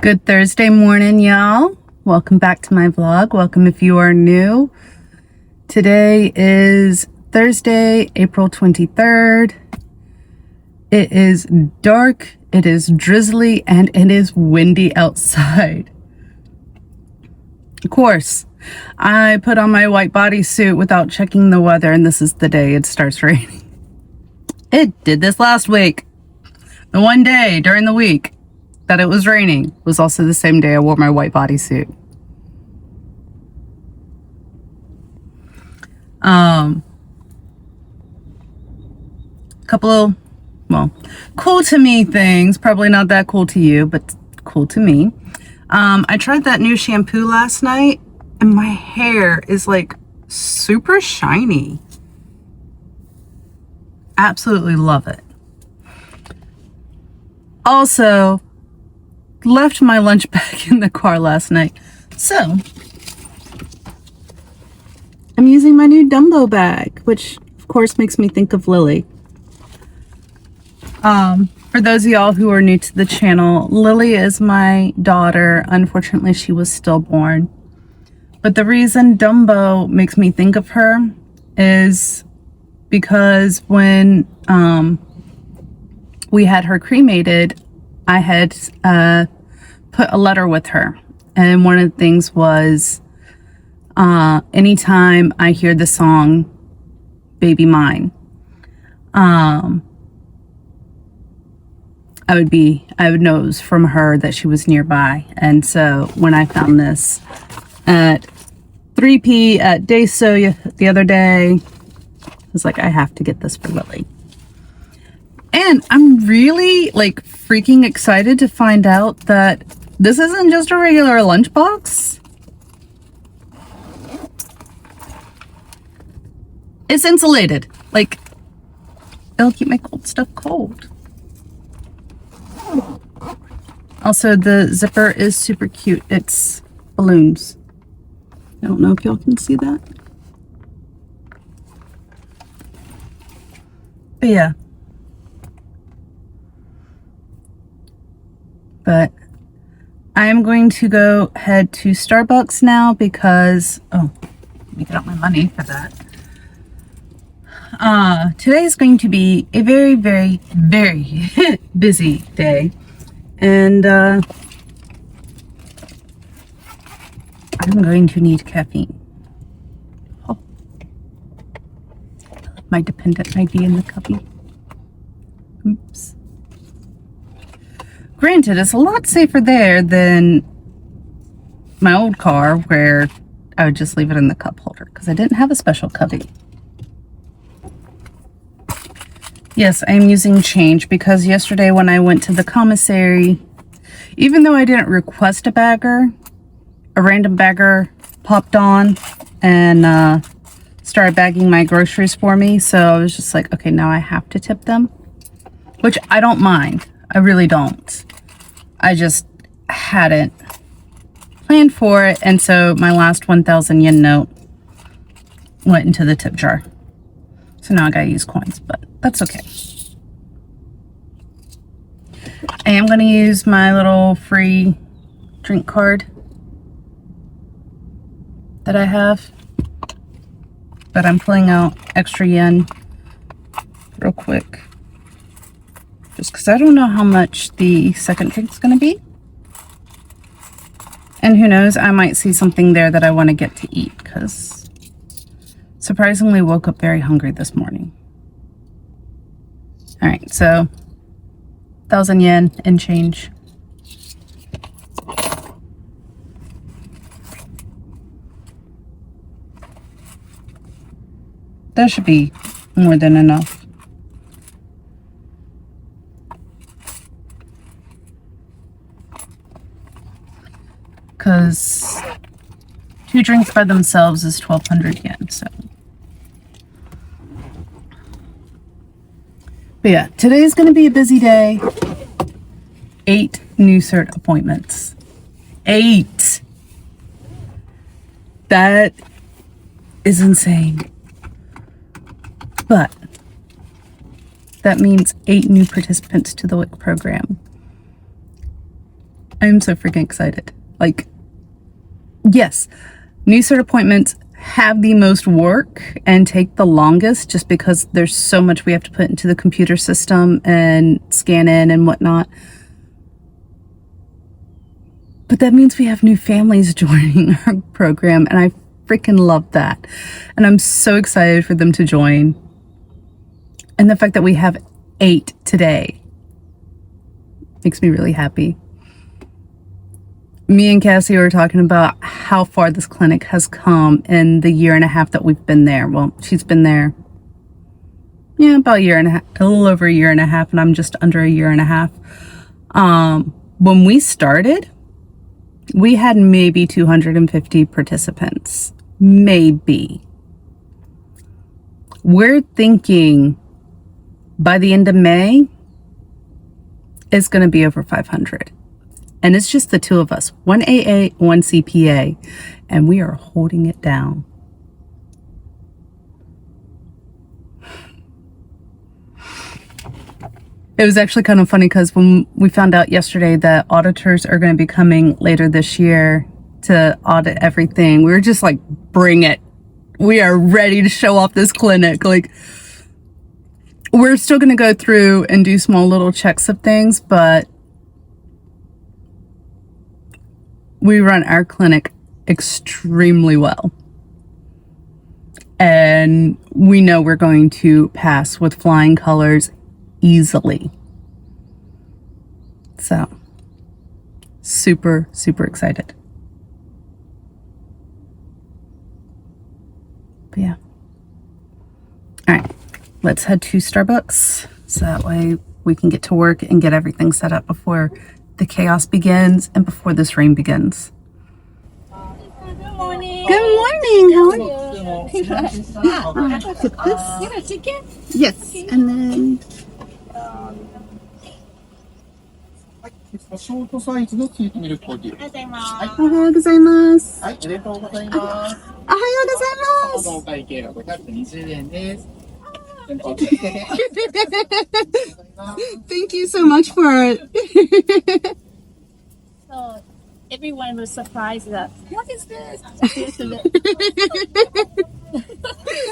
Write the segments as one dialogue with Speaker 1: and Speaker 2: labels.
Speaker 1: Good Thursday morning, y'all. Welcome back to my vlog. Welcome if you are new. Today is Thursday, April 23rd. It is dark, it is drizzly, and it is windy outside. Of course, I put on my white bodysuit without checking the weather, and this is the day it starts raining. It did this last week. The one day during the week that it was raining was also the same day I wore my white bodysuit. Couple of, well, cool to me things. Probably not that cool to you, but cool to me. I tried that new shampoo last night, and my hair is like super shiny. Absolutely love it. Also, left my lunch bag in the car last night, so I'm using my new Dumbo bag, which of course makes me think of Lily. For those of y'all who are new to the channel, Lily is my daughter. Unfortunately, she was stillborn. But the reason Dumbo makes me think of her is because when we had her cremated, I had put a letter with her. And one of the things was, anytime I hear the song Baby Mine, I would know it was from her that she was nearby. And so when I found this at 3P at Dayso the other day, I was like, I have to get this for Lily. And I'm really like freaking excited to find out that this isn't just a regular lunchbox. It's insulated. Like, it'll keep my cold stuff cold. Also, the zipper is super cute. It's balloons. I don't know if y'all can see that. But yeah. But I am going to go head to Starbucks now because, oh, let me get out my money for that. Today is going to be a very, very, very busy day. And I'm going to need caffeine. Oh. My dependent ID in the cubby. Oops. Granted, it's a lot safer there than my old car where I would just leave it in the cup holder because I didn't have a special cubby. Yes, I am using change because yesterday when I went to the commissary, even though I didn't request a bagger, a random bagger popped on and started bagging my groceries for me. So I was just like, okay, now I have to tip them, which I don't mind. I really don't. I just hadn't planned for it. And so my last 1,000 yen note went into the tip jar. So now I gotta use coins, but that's okay. I am gonna use my little free drink card that I have, but I'm pulling out extra yen real quick. Just because I don't know how much the second drink's gonna be. And who knows, I might see something there that I want to get to eat because surprisingly woke up very hungry this morning. All right, so 1,000 yen and change. That should be more than enough. Because 2 drinks by themselves is 1,200 yen, so. But yeah, today's going to be a busy day. 8 new cert appointments. 8! That is insane. But that means 8 new participants to the WIC program. I'm so freaking excited. Like, yes, new cert appointments have the most work and take the longest just because there's so much we have to put into the computer system and scan in and whatnot. But that means we have new families joining our program, and I freaking love that. And I'm so excited for them to join. And the fact that we have 8 today makes me really happy. Me and Cassie were talking about how far this clinic has come in the year and a half that we've been there. Well, she's been there, yeah, about a year and a half, a little over a year and a half, and I'm just under a year and a half. When we started, we had maybe 250 participants, maybe. We're thinking by the end of May, it's going to be over 500. And it's just the two of us, one AA, one CPA, and we are holding it down. It was actually kind of funny because when we found out yesterday that auditors are going to be coming later this year to audit everything, we were just like, bring it. We are ready to show off this clinic. Like, we're still going to go through and do small little checks of things, but we run our clinic extremely well. And we know we're going to pass with flying colors easily. So, super, super excited. But yeah. All right, let's head to Starbucks so that way we can get to work and get everything set up before the chaos begins and before this rain begins.
Speaker 2: Good morning.
Speaker 1: Good morning. How are you?
Speaker 2: You got a ticket?
Speaker 1: Yes, and then
Speaker 3: ショートサイズのスイートミルクコーヒー。
Speaker 2: ありがとうございます。
Speaker 1: おはようございます。
Speaker 3: はい、ありがとうございます。
Speaker 1: おはようござい
Speaker 3: お会計が520円です。
Speaker 1: ます。Thank you so much for it.
Speaker 2: So everyone was surprised that what is this?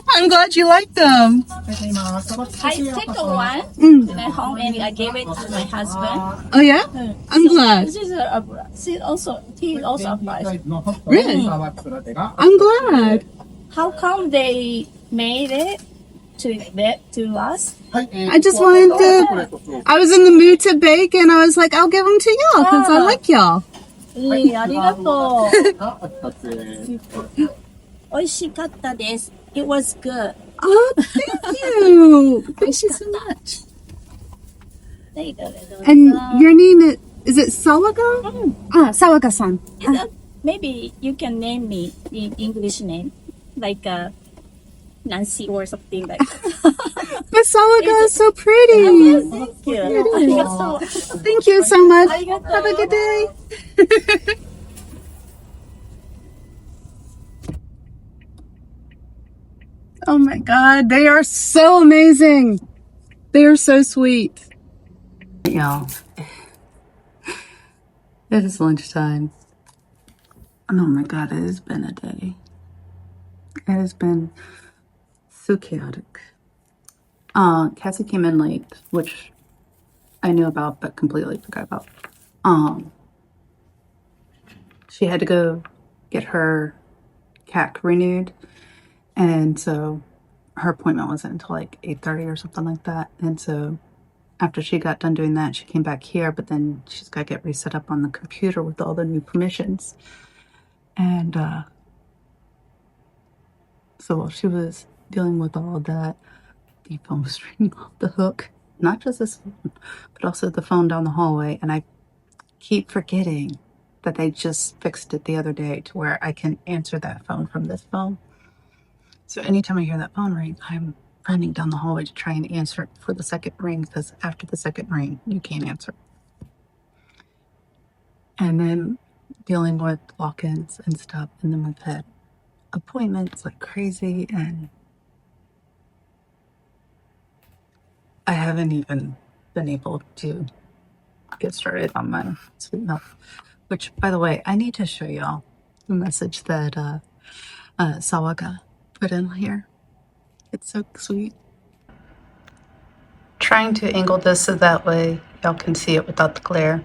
Speaker 1: I'm glad you like them.
Speaker 2: I take one at home and I gave it to my husband.
Speaker 1: Oh yeah? I'm glad.
Speaker 2: This is he also surprised.
Speaker 1: Really? I'm glad.
Speaker 2: How come they made it to us?
Speaker 1: I just wanted to, I was in the mood to bake and I was like, I'll give them to y'all because I like y'all.
Speaker 2: ありがとう。美味しかったです。It was good.
Speaker 1: Oh, thank you. Thank you so much. And your name is it Sawako? Ah, Sawaka-san.
Speaker 2: Maybe you can name me in English name, like Nancy or something like that.
Speaker 1: But Sawaka is so pretty.
Speaker 2: Thank you.
Speaker 1: Thank you so much. Have a good day. Oh my God, they are so amazing. They are so sweet. Y'all, it is lunchtime. Oh my God, it has been a day. It has been so chaotic. Cassie came in late, which I knew about but completely forgot about. She had to go get her CAC renewed, and so her appointment wasn't until like 8:30 or something like that. And so after she got done doing that, she came back here, but then she's got to get reset up on the computer with all the new permissions. And so while she was dealing with all of that, the phone was ringing off the hook. Not just this phone, but also the phone down the hallway. And I keep forgetting that they just fixed it the other day to where I can answer that phone from this phone. So anytime I hear that phone ring, I'm running down the hallway to try and answer it for the second ring, because after the second ring, you can't answer. And then dealing with walk-ins and stuff. And then we've had appointments like crazy, and I haven't even been able to get started on my sleep health. Which, by the way, I need to show y'all the message that Sawako put in here. It's so sweet. Trying to angle this so that way y'all can see it without the glare.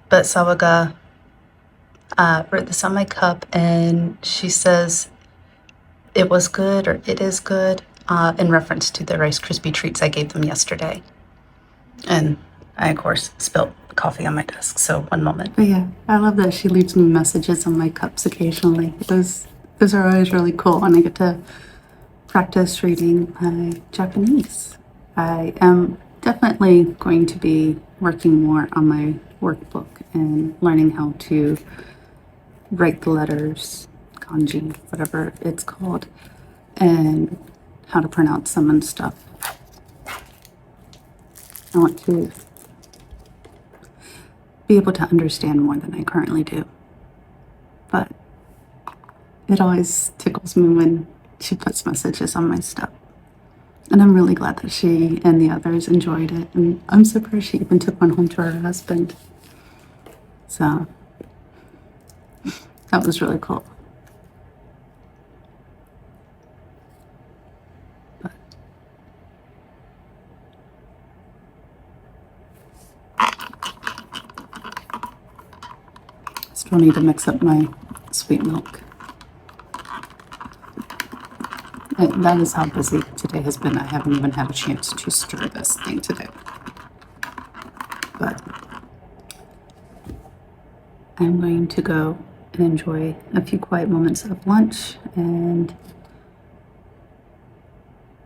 Speaker 1: But Sawako wrote this on my cup, and she says it was good, or it is good, in reference to the Rice Krispie treats I gave them yesterday. And I, of course, spilled coffee on my desk, so one moment. But yeah, I love that she leaves me messages on my cups occasionally. Those are always really cool, and I get to practice reading my Japanese. I am definitely going to be working more on my workbook and learning how to write the letters, kanji, whatever it's called, and how to pronounce some and stuff. I want to be able to understand more than I currently do. But it always tickles me when she puts messages on my stuff. And I'm really glad that she and the others enjoyed it. And I'm surprised she even took one home to her husband. So that was really cool. But still need to mix up my sweet milk. That is how busy today has been. I haven't even had a chance to stir this thing today. But I'm going to go and enjoy a few quiet moments of lunch and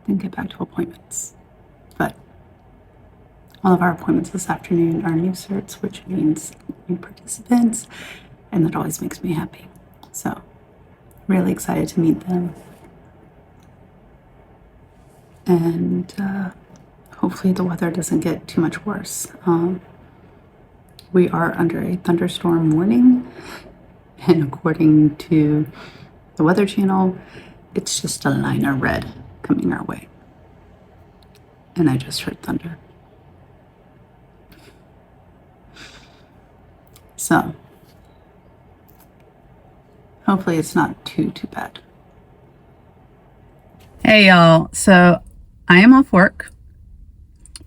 Speaker 1: then get back to appointments. But all of our appointments this afternoon are new certs, which means new participants, and that always makes me happy. So really excited to meet them. And hopefully the weather doesn't get too much worse. We are under a thunderstorm warning, and according to the Weather Channel, it's just a line of red coming our way. And I just heard thunder. So hopefully it's not too bad. Hey y'all, so I am off work,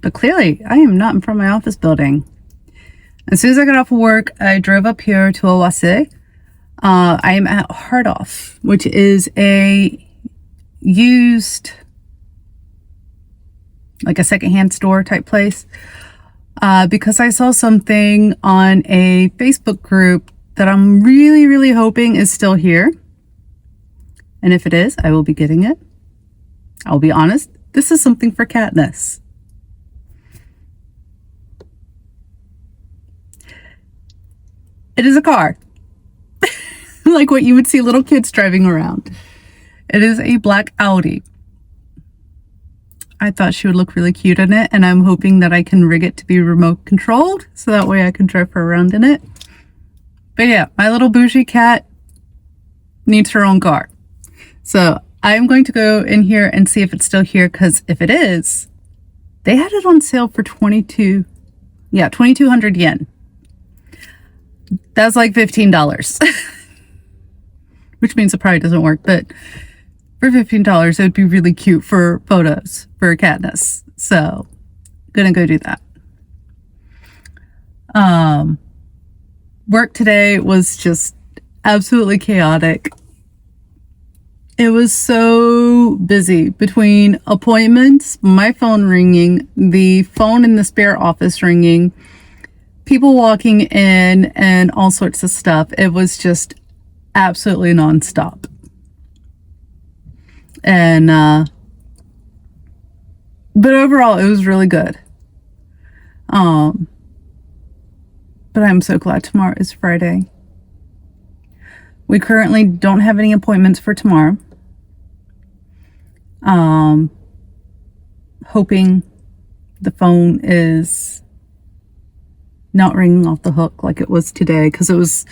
Speaker 1: but clearly I am not in front of my office building. As soon as I got off of work, I drove up here to OPSEC. I am at HardOff, which is a used, like a secondhand store type place, because I saw something on a Facebook group that I'm really hoping is still here. And if it is, I will be getting it. I'll be honest, this is something for Katniss. It is a car. Like what you would see little kids driving around. It is a black Audi. I thought she would look really cute in it, and I'm hoping that I can rig it to be remote controlled, so that way I can drive her around in it. But yeah, my little bougie cat needs her own car. So I'm going to go in here and see if it's still here, because if it is, they had it on sale for 2,200 yen. That's like $15. Which means it probably doesn't work, but for $15, it would be really cute for photos for Katniss. So, gonna go do that. Work today was just absolutely chaotic. It was so busy between appointments, my phone ringing, the phone in the spare office ringing, people walking in, and all sorts of stuff. It was just absolutely nonstop. And, but overall, it was really good. But I'm so glad tomorrow is Friday. We currently don't have any appointments for tomorrow. Hoping the phone is not ringing off the hook like it was today, because it was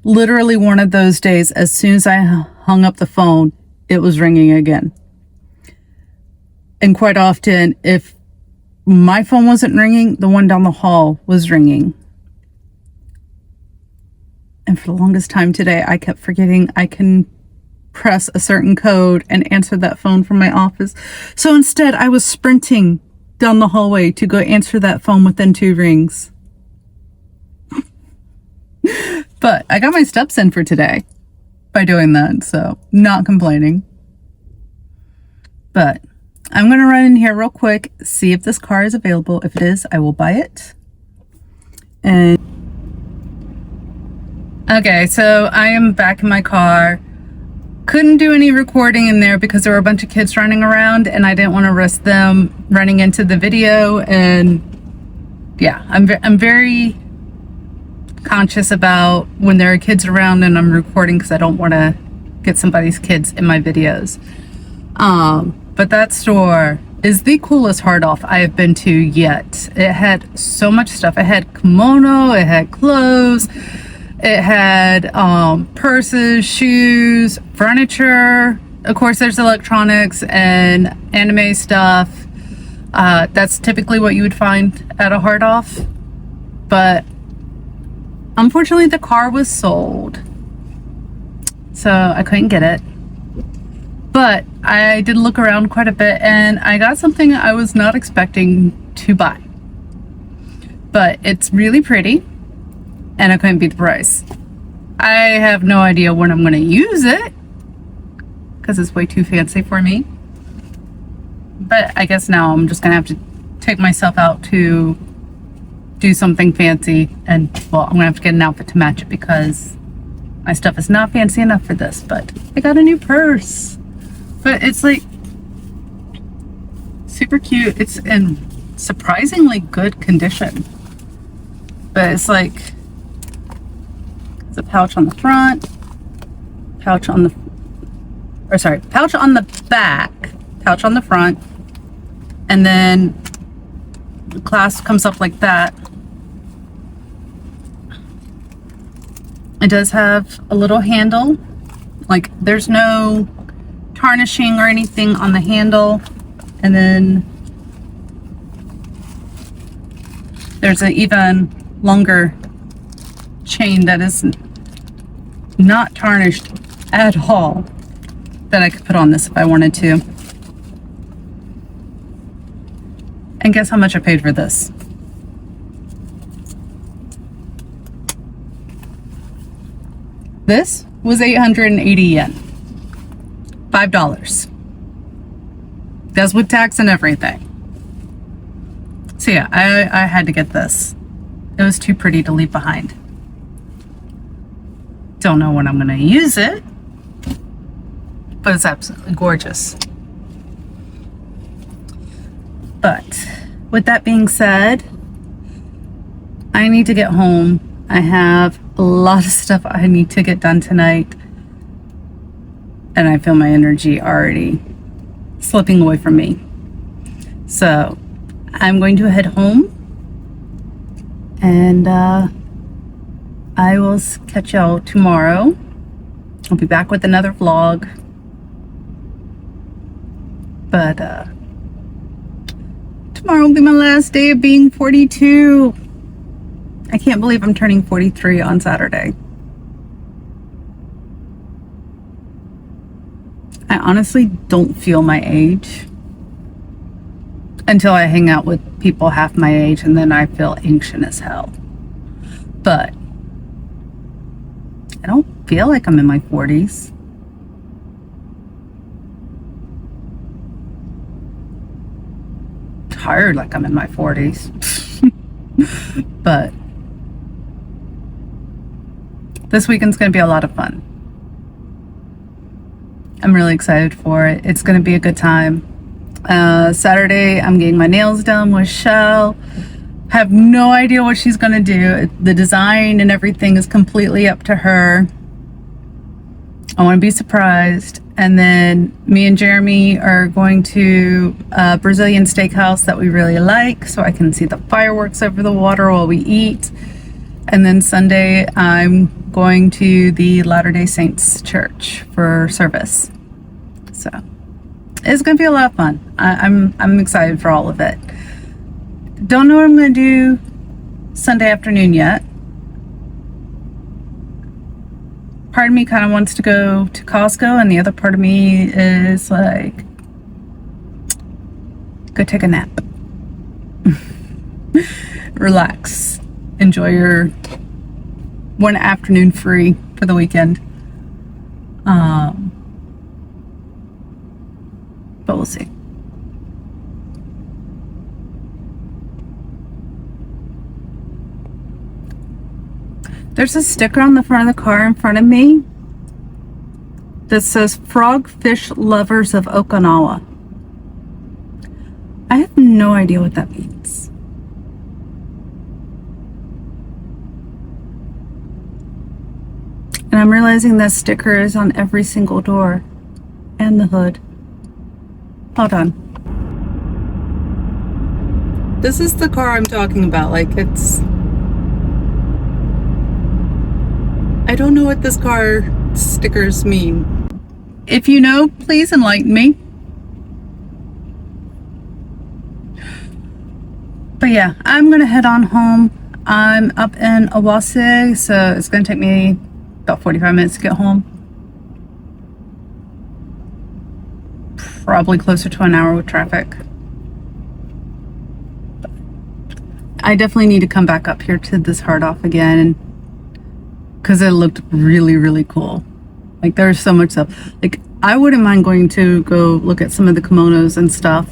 Speaker 1: literally one of those days. As soon as I hung up the phone, it was ringing again. And quite often, if my phone wasn't ringing. The one down the hall was ringing. And for the longest time today, I kept forgetting I can press a certain code and answer that phone from my office. So instead, I was sprinting down the hallway to go answer that phone within 2 rings. But I got my steps in for today by doing that, so not complaining. But I'm going to run in here real quick, see if this car is available. If it is, I will buy it. And okay, so I am back in my car. Couldn't do any recording in there because there were a bunch of kids running around and I didn't want to risk them running into the video. And yeah, I'm very conscious about when there are kids around and I'm recording because I don't want to get somebody's kids in my videos. But that store is the coolest HardOff I have been to yet. It had so much stuff. It had kimono, it had clothes, it had purses, shoes, furniture. Of course, there's electronics and anime stuff. That's typically what you would find at a HardOff. But unfortunately, the car was sold, so I couldn't get it. But I did look around quite a bit and I got something I was not expecting to buy. But it's really pretty and I couldn't beat the price. I have no idea when I'm going to use it because it's way too fancy for me. But I guess now I'm just going to have to take myself out to do something fancy. And well, I'm going to have to get an outfit to match it because my stuff is not fancy enough for this. But I got a new purse. But it's like super cute. It's in surprisingly good condition. But it's like it's a pouch on the front, pouch on the back, pouch on the front, and then the clasp comes up like that. It does have a little handle. Like there's no tarnishing or anything on the handle, and then there's an even longer chain that is not tarnished at all that I could put on this if I wanted to. And guess how much I paid for this? This was 880 yen. $5. That's with tax and everything. So yeah, I had to get this. It was too pretty to leave behind. Don't know when I'm going to use it, but it's absolutely gorgeous. But with that being said, I need to get home. I have a lot of stuff I need to get done tonight. And I feel my energy already slipping away from me. So I'm going to head home. And I will catch y'all tomorrow. I'll be back with another vlog. But tomorrow will be my last day of being 42. I can't believe I'm turning 43 on Saturday. I honestly don't feel my age until I hang out with people half my age, and then I feel ancient as hell. But I don't feel like I'm in my 40s. Tired like I'm in my 40s. But this weekend's going to be a lot of fun. I'm really excited for it. It's going to be a good time. Saturday, I'm getting my nails done with Shell. Have no idea what she's going to do. The design and everything is completely up to her. I want to be surprised. And then me and Jeremy are going to a Brazilian steakhouse that we really like, so I can see the fireworks over the water while we eat. And then Sunday, I'm going to the Latter-day Saints church for service. So it's going to be a lot of fun. I'm excited for all of it. Don't know what I'm going to do Sunday afternoon yet. Part of me kind of wants to go to Costco, and the other part of me is like, go take a nap. Relax. Enjoy your one afternoon free for the weekend. But we'll see. There's a sticker on the front of the car in front of me that says Frogfish Lovers of Okinawa. I have no idea what that means. And I'm realizing that sticker is on every single door and the hood. Hold on. This is the car I'm talking about. Like, it's... I don't know what this car stickers mean. If you know, please enlighten me. But yeah, I'm gonna head on home. I'm up in OPSEC, so it's gonna take me about 45 minutes to get home. Probably closer to an hour with traffic. I definitely need to come back up here to this HardOff again, because it looked really, really cool. Like, there's so much stuff. Like, I wouldn't mind going to go look at some of the kimonos and stuff,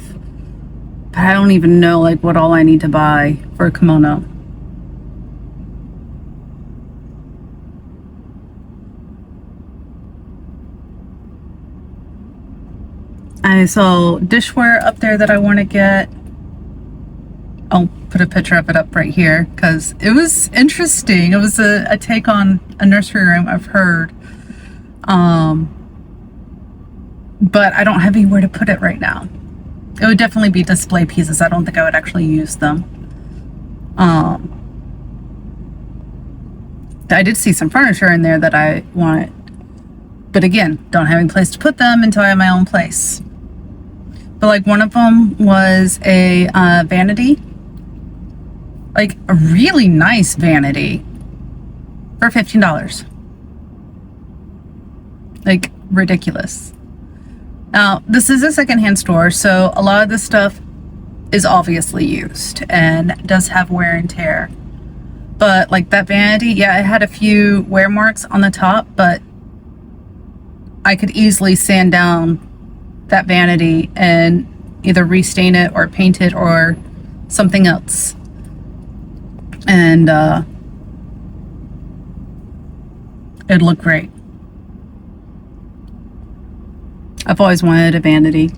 Speaker 1: but I don't even know like what all I need to buy for a kimono. I saw dishware up there that I want to get. I'll put a picture of it up right here because it was interesting. It was a take on a nursery room, I've heard. But I don't have anywhere to put it right now. It would definitely be display pieces. I don't think I would actually use them. I did see some furniture in there that I wanted. But again, don't have any place to put them until I have my own place. But like one of them was a vanity. Like a really nice vanity for $15. Like ridiculous. Now, this is a secondhand store, so a lot of this stuff is obviously used and does have wear and tear. But like that vanity, yeah, it had a few wear marks on the top, but I could easily sand down that vanity and either restain it or paint it or something else. And it'd look great. I've always wanted a vanity.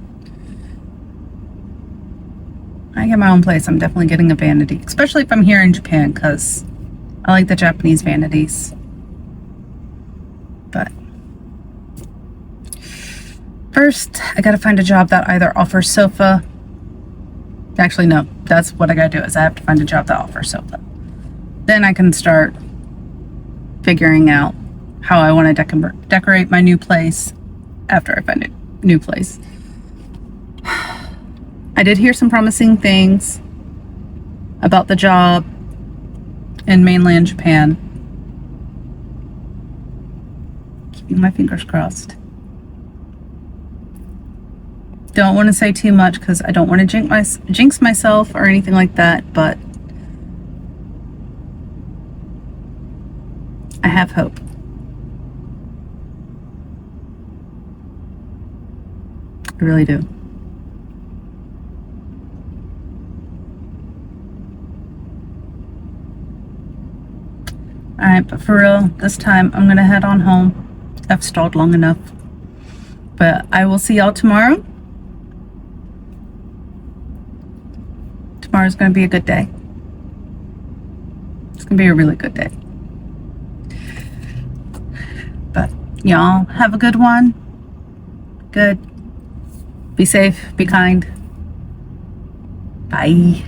Speaker 1: When I get my own place, I'm definitely getting a vanity, especially if I'm here in Japan, because I like the Japanese vanities. But first, I gotta find a job that either offers sofa. Actually, no, that's what I gotta do, is I have to find a job that offers sofa. Then I can start figuring out how I want to decorate my new place after I find a new place. I did hear some promising things about the job in mainland Japan. Keeping my fingers crossed. Don't want to say too much because I don't want to jinx myself or anything like that, but I have hope. I really do. Alright, but for real, this time I'm gonna head on home. I've stalled long enough. But I will see y'all tomorrow. Tomorrow's gonna be a good day. It's gonna be a really good day. But y'all have a good one. Good. Be safe, be kind. Bye.